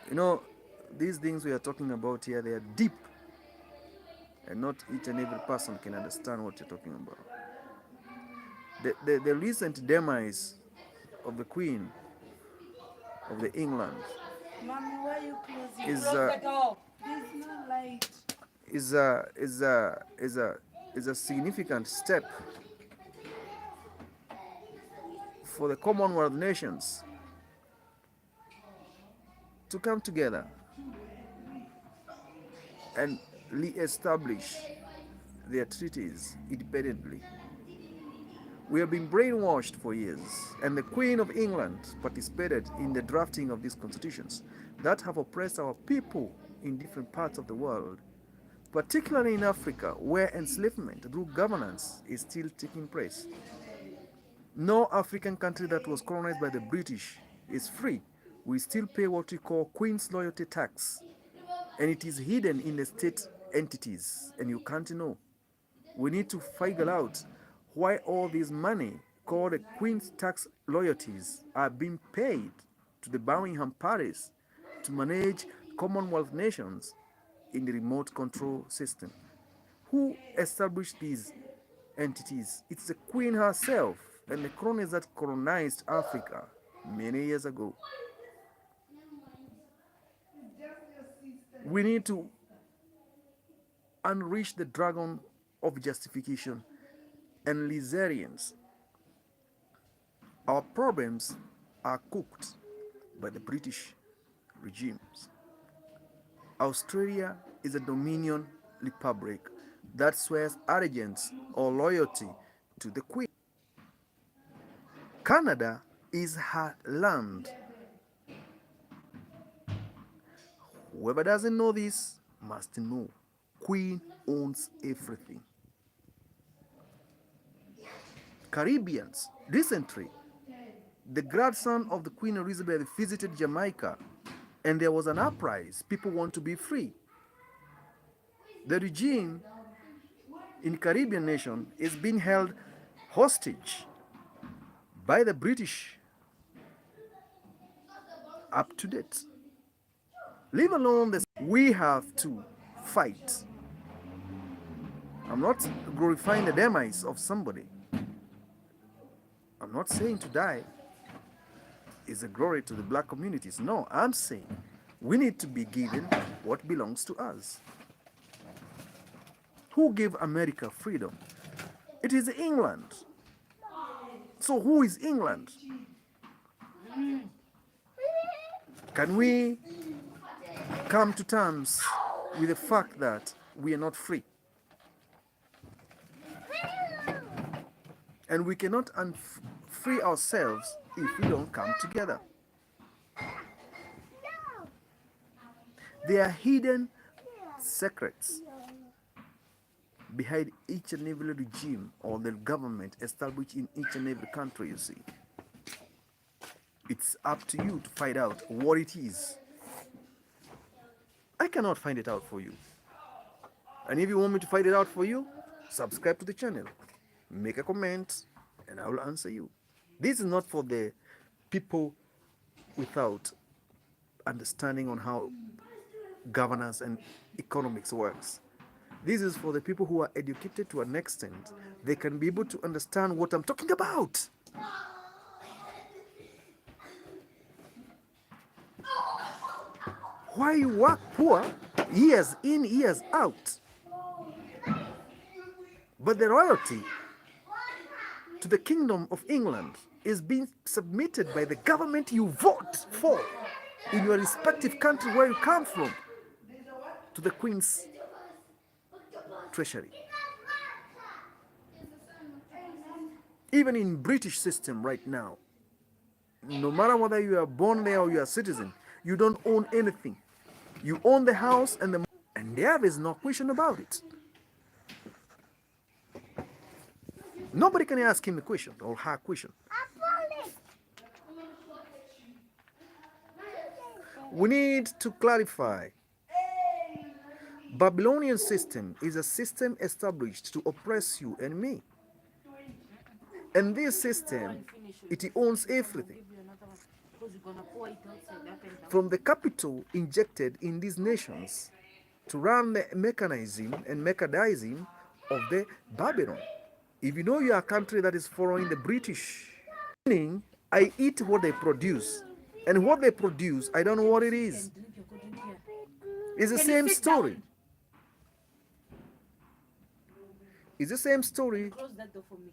You know, these things we are talking about here, they are deep, and not each and every person can understand what you're talking about. The recent demise of the Queen of the England Mommy, why are you closing? is Close the door. There's no light. is a is a is a is a significant step for the Commonwealth nations to come together and re-establish their treaties independently. We have been brainwashed for years, and the Queen of England participated in the drafting of these constitutions that have oppressed our people in different parts of the world, particularly in Africa, where enslavement through governance is still taking place. No African country that was colonized by the British is free. We still pay what we call Queen's Loyalty Tax, and it is hidden in the state entities, and you can't know. We need to figure out why all this money called the Queen's tax loyalties are being paid to the Birmingham Palace to manage Commonwealth nations in the remote control system. Who established these entities? It's the Queen herself and the colonies that colonized Africa many years ago. We need to unleash the dragon of justification and Lizarians. Our problems are cooked by the British regimes. Australia is a Dominion republic that swears allegiance or loyalty to the Queen. Canada is her land. Whoever doesn't know this must know. Queen owns everything. Caribbeans, recently, the grandson of the Queen Elizabeth visited Jamaica and there was an uprising. People want to be free. The regime in Caribbean nation is being held hostage by the British up to date. Leave alone this. We have to fight. I'm not glorifying the demise of somebody. I'm not saying to die is a glory to the black communities. No, I'm saying we need to be given what belongs to us. Who gave America freedom? It is England. So who is England? Can we come to terms with the fact that we are not free? And we cannot free ourselves if we don't come together. There are hidden secrets behind each and every regime or the government established in each and every country, you see. It's up to you to find out what it is. I cannot find it out for you. And if you want me to find it out for you, subscribe to the channel, make a comment, and I will answer you. This is not for the people without understanding on how governance and economics works. This is for the people who are educated to an extent. They can be able to understand what I'm talking about. Why you work poor, years in, years out. But the royalty to the Kingdom of England is being submitted by the government you vote for in your respective country where you come from to the Queen's treasury. Even in British system right now, no matter whether you are born there or you are a citizen, you don't own anything. You own the house and there is no question about it. Nobody can ask him a question or her question. We need to clarify. Babylonian system is a system established to oppress you and me. And this system, it owns everything. because you're gonna pour it outside up and down. from the capital injected in these nations to run the mechanism and mechanizing of the Babylon. If you know you are a country that is following the British, meaning I eat what they produce, and what they produce, I don't know what it is. Drink, you could drink here. It's the Can you same sit story. down? It's the same story. Close that door for me.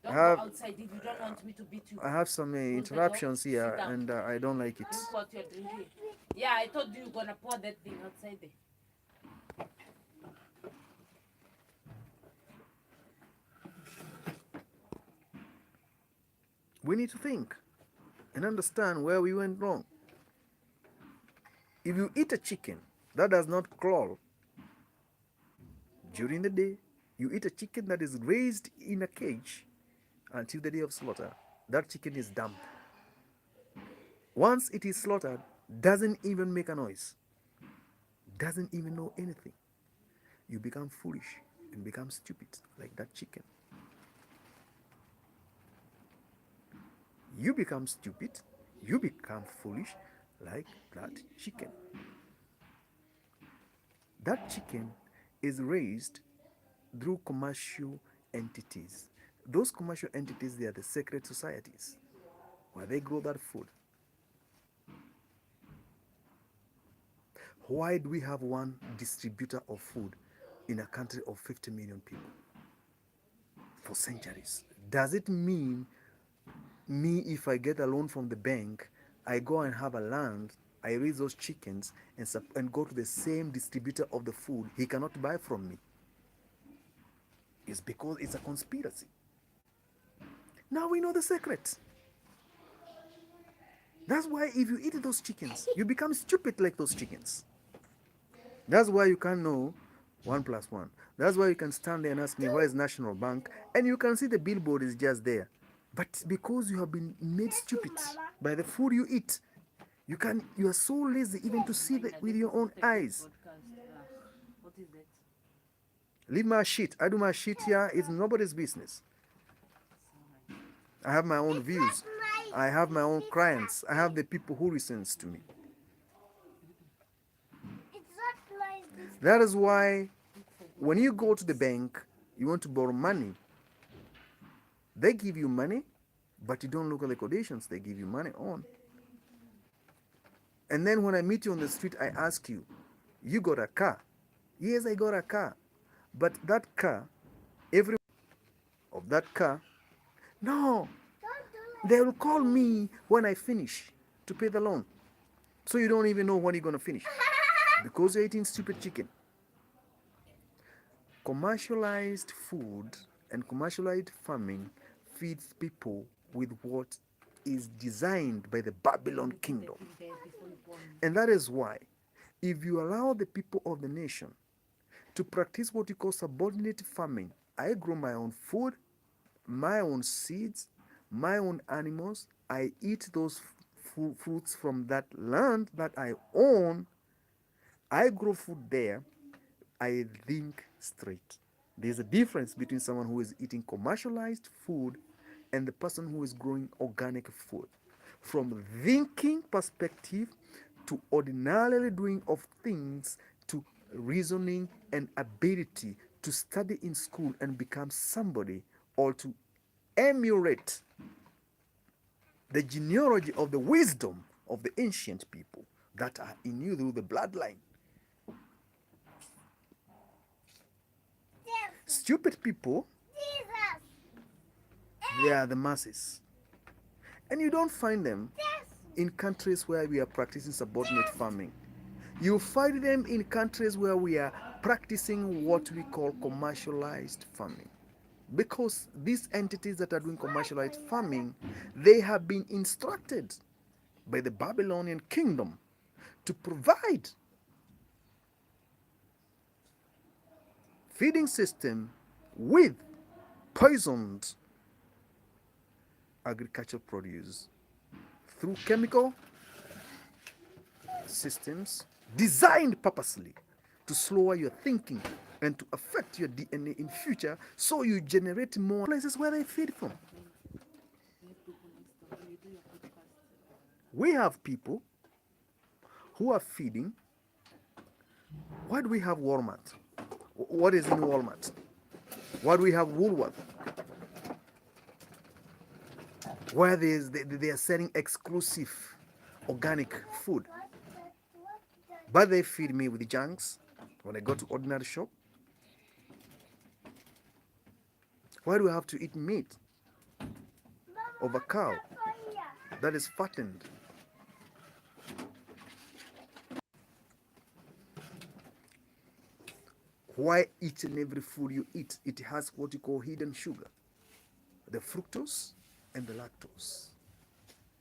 I Don't have go outside if you don't want me to beat you. I have some Close the door, interruptions sit here, down. and I don't like it. Drink what you're drinking. Yeah, I told you you're gonna pour that thing outside there. We need to think and understand where we went wrong. If you eat a chicken that does not crawl during the day, you eat a chicken that is raised in a cage until the day of slaughter, that chicken is dumb. Once it is slaughtered, doesn't even make a noise, doesn't even know anything. You become foolish and become stupid like that chicken. You become stupid, you become foolish like that chicken. That chicken is raised through commercial entities. Those commercial entities, they are the secret societies where they grow that food. Why do we have one distributor of food in a country of 50 million people for centuries? Does it mean me, if I get a loan from the bank, I go and have a land, I raise those chickens and go to the same distributor of the food, he cannot buy from me? It's because it's a conspiracy. Now we know the secret. That's why if you eat those chickens, you become stupid like those chickens. That's why you can't know 1 plus 1. That's why you can stand there and ask me, where is National Bank? And you can see the billboard is just there. But because you have been made stupid by the food you eat, you are so lazy even to see it with your own eyes. What is that? Leave my shit. I do my shit here. It's nobody's business. I have my own views. I have my own clients. I have the people who listens to me. That is why when you go to the bank, you want to borrow money, they give you money, but you don't look at the conditions they give you money on. And then when I meet you on the street, I ask you, you got a car? Yes, I got a car. But that car, every of that car, no, they will call me when I finish to pay the loan. So you don't even know when you're going to finish because you're eating stupid chicken. Commercialized food and commercialized farming feeds people with what is designed by the Babylon kingdom. And that is why, if you allow the people of the nation to practice what you call subordinate farming, I grow my own food, my own seeds, my own animals, I eat those fruits from that land that I own, I grow food there, I think straight. There's a difference between someone who is eating commercialized food and the person who is growing organic food. From thinking perspective to ordinarily doing of things to reasoning and ability to study in school and become somebody, or to emulate the genealogy of the wisdom of the ancient people that are in you through the bloodline. Stupid people, they are the masses. And you don't find them in countries where we are practicing subordinate farming. You find them in countries where we are practicing what we call commercialized farming. Because these entities that are doing commercialized farming, they have been instructed by the Babylonian kingdom to provide feeding system with poisoned agricultural produce through chemical systems designed purposely to slow your thinking and to affect your DNA in future, so you generate more places where they feed from. We have people who are feeding. Why do we have Walmart? What is in Walmart? Why do we have Woolworth? Where they are selling exclusive organic food. But they feed me with junks when I go to ordinary shop. Why do I have to eat meat of a cow that is fattened? Why each and every food you eat, it has what you call hidden sugar, the fructose and the lactose,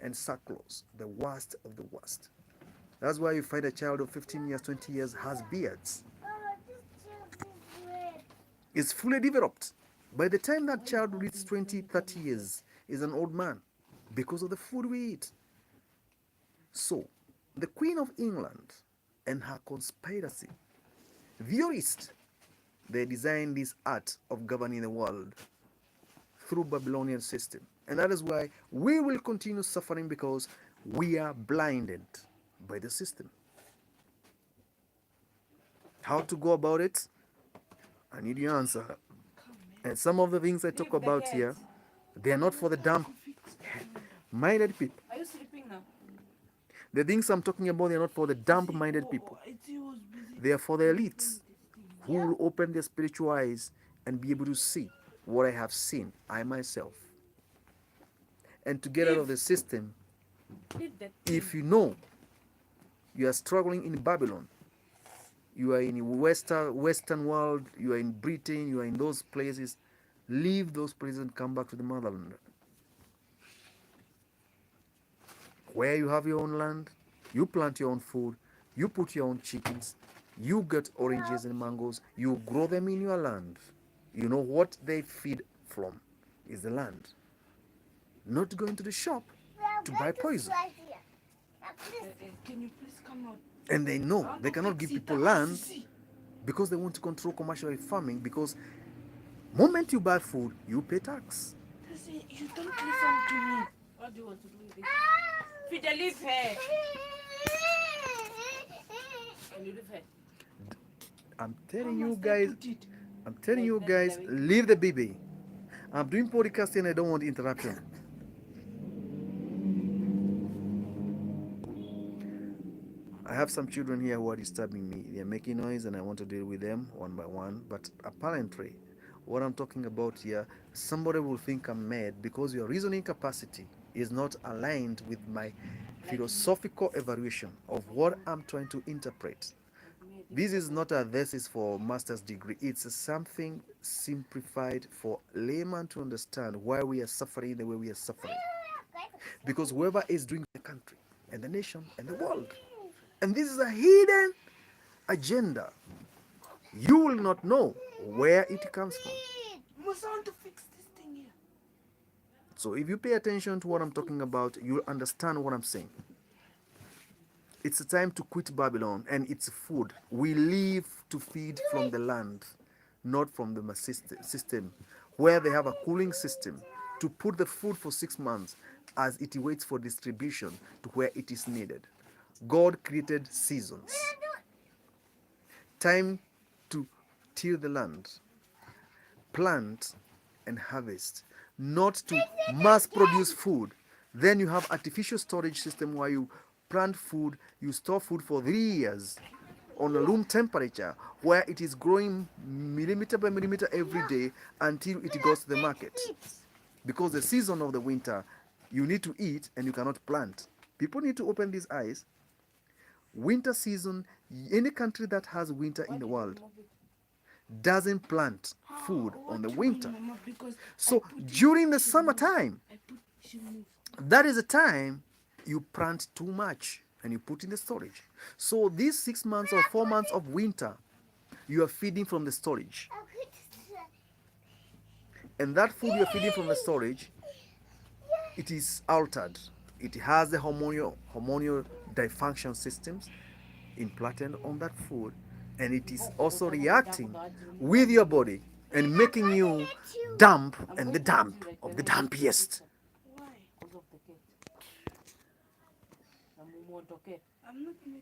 and sucrose, the worst of the worst. That's why you find a child of 15 years, 20 years has beards. It's fully developed. By the time that child reaches 20, 30 years, is an old man because of the food we eat. So, the Queen of England and her conspiracy theorists, they designed this art of governing the world through Babylonian system. And that is why we will continue suffering, because we are blinded by the system. How to go about it? I need your answer. And some of the things I talk about here, they are not for the dumb-minded people. Are you sleeping now? The things I'm talking about, they are not for the dumb-minded people. They are for the elites who will open their spiritual eyes and be able to see what I have seen, I myself. And to get out of the system, if you know you are struggling in Babylon, you are in the Western world, you are in Britain, you are in those places, leave those places and come back to the motherland. Where you have your own land, you plant your own food, you put your own chickens, you get oranges and mangoes, you grow them in your land. You know what they feed from is the land. Not going to the shop to buy poison. Can you please come out? And they know they cannot give people land because they want to control commercial farming, because moment you buy food, you pay tax. You don't listen to me. What do you want to do with it? Peter, leave her. Can you leave her? I'm telling you guys, leave the baby. I'm doing podcast and I don't want interruption. I have some children here who are disturbing me. They are making noise and I want to deal with them one by one. But apparently, what I'm talking about here, somebody will think I'm mad because your reasoning capacity is not aligned with my philosophical evaluation of what I'm trying to interpret. This is not a thesis for master's degree. It's something simplified for layman to understand why we are suffering the way we are suffering. Because whoever is doing the country and the nation and the world, and this is a hidden agenda, you will not know where it comes from. Must want to fix this thing here. So if you pay attention to what I'm talking about, you'll understand what I'm saying. It's a time to quit Babylon and its food. We live to feed from the land, not from the system, where they have a cooling system to put the food for 6 months as it waits for distribution to where it is needed. God created seasons. Time to till the land, plant and harvest, not to mass produce food. Then you have artificial storage system where you plant food, you store food for 3 years on a room temperature where it is growing millimeter by millimeter every day until it goes to the market. Because the season of the winter, you need to eat and you cannot plant. People need to open these eyes. Winter season, any country that has winter in the world doesn't plant food on the winter. So during the summertime, that is the time you plant too much and you put in the storage. So these 6 months or 4 months of winter, you are feeding from the storage. And that food you are feeding from the storage, it is altered. It has the hormonal dysfunction systems implanted on that food, and it is also reacting with your body and making you damp and the damp of the dampiest. uondokee. I'm not